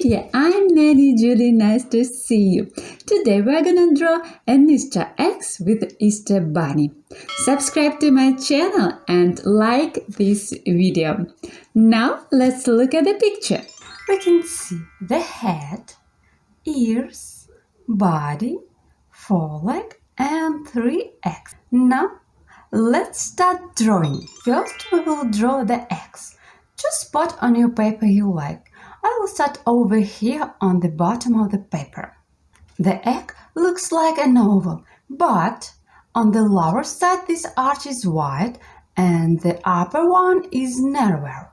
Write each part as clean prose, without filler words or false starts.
video. I'm Nanny Julie. Nice to see you. Today we're gonna draw an Easter egg with Easter bunny. Subscribe to my channel and like this video. Now let's look at the picture. We can see the head, ears, body, foreleg and 3 eggs. Now let's start drawing. First we will draw the eggs. Choose spot on your paper you like. I will start over here on the bottom of the paper. The egg looks like an oval, but on the lower side this arch is wide and the upper one is narrower.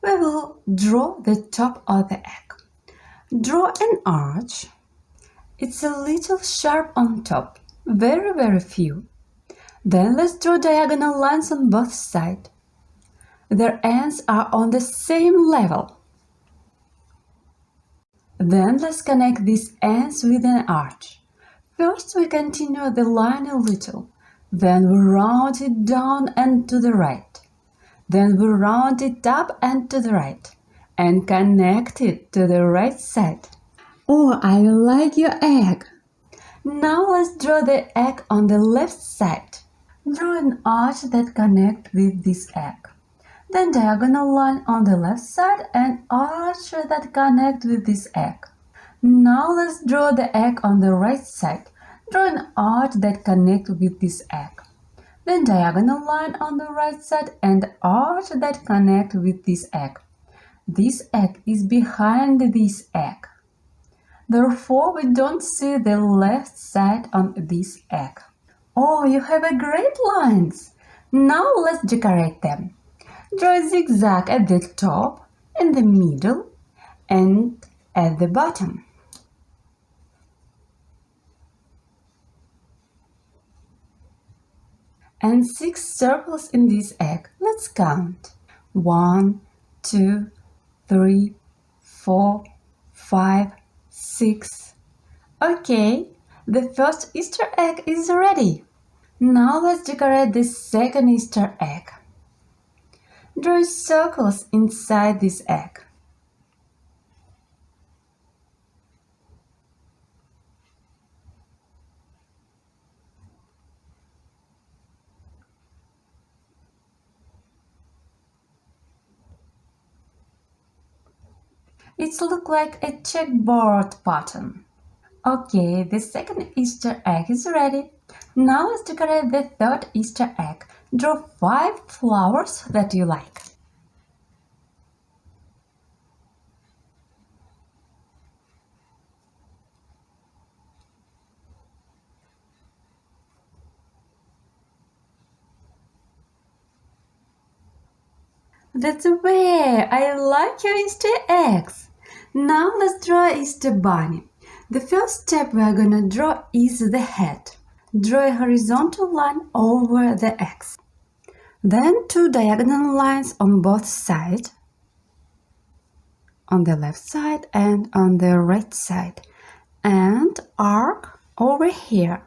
We will draw the top of the egg. Draw an arch. It's a little sharp on top, very few. Then let's draw diagonal lines on both sides. Their ends are on the same level. Then let's connect these ends with an arch. First we continue the line a little, then we round it down and to the right. Then we round it up and to the right, and connect it to the right side. Oh, I like your egg! Now let's draw the egg on the left side. Draw an arch that connects with this egg. Then diagonal line on the left side and arch that connect with this egg. Now let's draw the egg on the right side. Draw an arch that connect with this egg. Then diagonal line on the right side and arch that connect with this egg. This egg is behind this egg. Therefore, we don't see the left side on this egg. Oh, you have a great lines! Now let's decorate them. Draw a zigzag at the top, in the middle, and at the bottom. And 6 circles in this egg. Let's count. 1, 2, 3, 4, 5, 6. Okay, the first Easter egg is ready. Now let's decorate the second Easter egg. Draw circles inside this egg. It looks like a checkboard pattern. Okay, the second Easter egg is ready. Now let's decorate the third Easter egg. Draw 5 flowers that you like. That's way! I like your Easter eggs! Now let's draw Easter bunny. The first step we are gonna draw is the head. Draw a horizontal line over the eggs. Then 2 diagonal lines on both sides, on the left side and on the right side, and arc over here.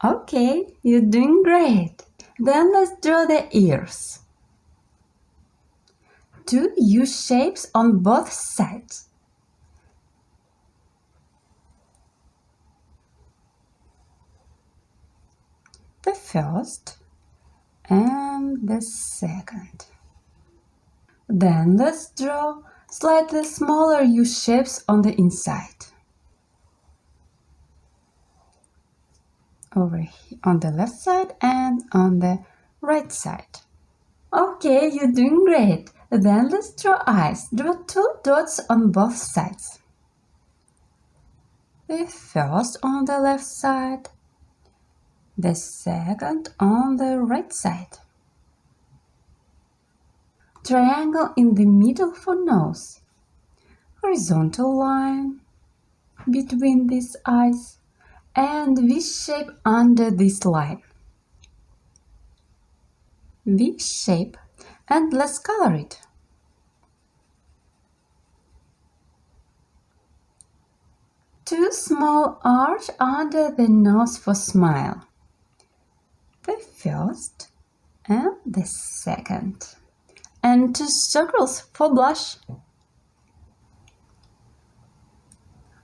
Okay, you're doing great. Then let's draw the ears. 2 U shapes on both sides. The first and the second. Then let's draw slightly smaller U shapes on the inside. Over here on the left side and on the right side. Okay, you're doing great. Then let's draw eyes. Draw 2 dots on both sides. The first on the left side, the second on the right side. Triangle in the middle for nose. Horizontal line between these eyes and V shape under this line. V shape, and let's color it. Two small arch under the nose for smile. The first and the second. And 2 circles for blush.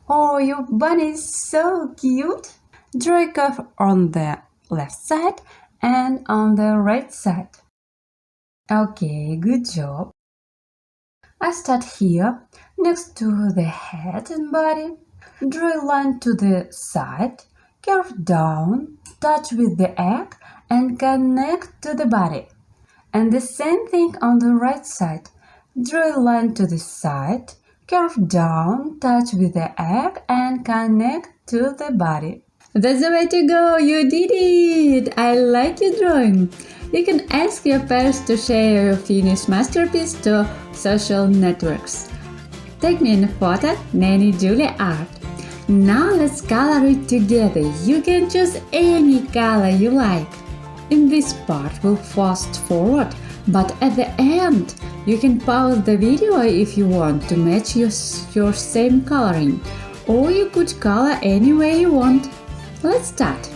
Oh, your bunny is so cute! Draw a curve on the left side and on the right side. Okay, good job. I start here, next to the head and body. Draw a line to the side, curve down, touch with the egg and connect to the body. And the same thing on the right side. Draw a line to the side, curve down, touch with the egg and connect to the body. That's the way to go! You did it! I like your drawing! You can ask your parents to share your finished masterpiece to social networks. Tag me in a photo, Nanny Julie Art. Now let's color it together. You can choose any color you like. In this part we'll fast forward, but at the end you can pause the video if you want to match your same coloring, or you could color any way you want. Let's start.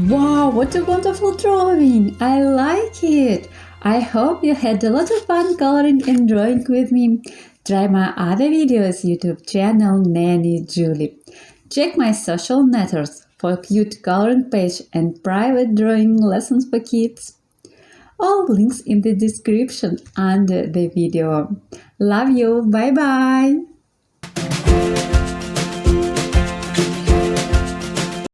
Wow, what a wonderful drawing! I like it! I hope you had a lot of fun coloring and drawing with me. Try my other videos YouTube channel Nanny Julie. Check my social networks for cute coloring page and private drawing lessons for kids. All links in the description under the video. Love you, bye bye!